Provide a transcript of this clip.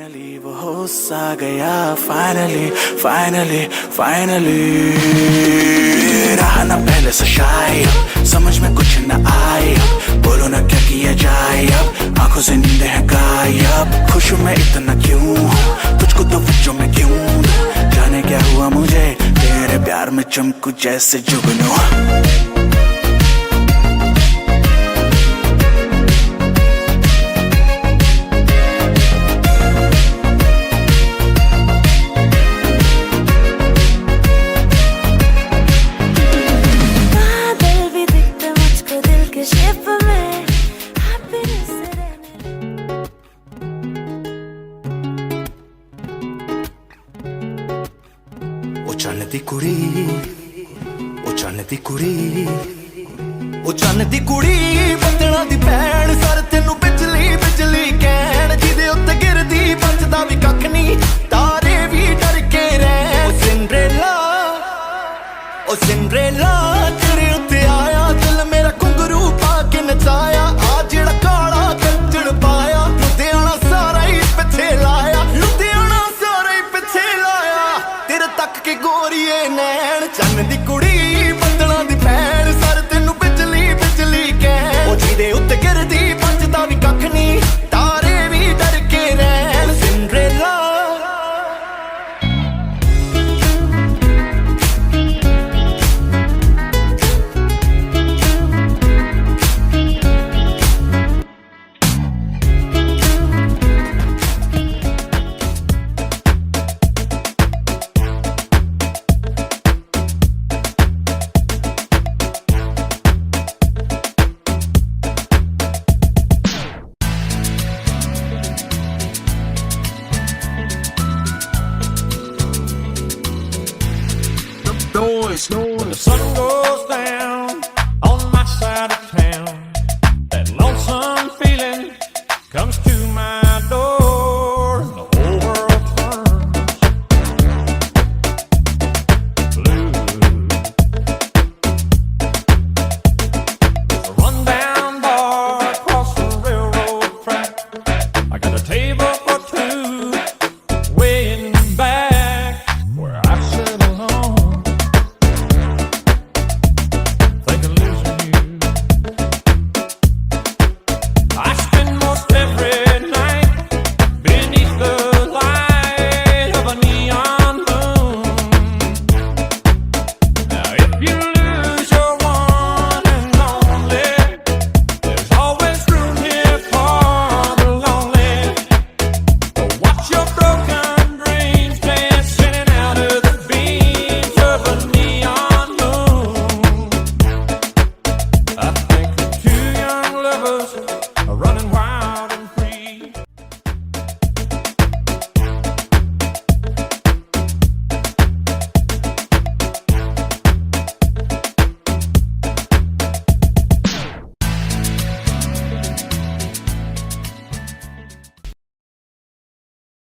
Finally वो हो सा गया फाइनली फाइनली फाइनली रहा ना पहले से शायद समझ में कुछ न आए बोलो ना क्या किया जाए अब आंखों से नींद है गायब खुश मैं इतना क्यों हूँ तुझको तो बच्चों में क्यों दूं जाने क्या हुआ मुझे तेरे प्यार में चमकू जैसे जुगनू चन्न दी कुड़ी ओ चन्न दी कुड़ी ओ चन्न दी कुड़ी बंदना दी भैन सर तेनू बिजली बिजली कहण जिदे उत्ते गिरदी बचदा भी कख नहीं तारे भी डर के रहन ओ सिंड्रेला तेरे उत्ते आया दिल मेरा घुंघरू पा के नचाया आ जेड़ा काला कंजर पाया लुधियाना सारा ही पिछे लाया लुधियाना सारा ही पिछे लाया तेरे तक के गोरीए नैन चन्न दी कुड़ी बंदना दी भैन सर तेनू बिजली बिजली कहण ओ जिदे उत्ते गिरदी बचदा भी कख नहीं तारे भी डर के रहन Cinderella When the sun goes down on my side of town, that lonesome feeling comes to my door, and the whole world turns blue. There's a rundown bar across the railroad track. I got a table for two, way in back where I sit alone. Your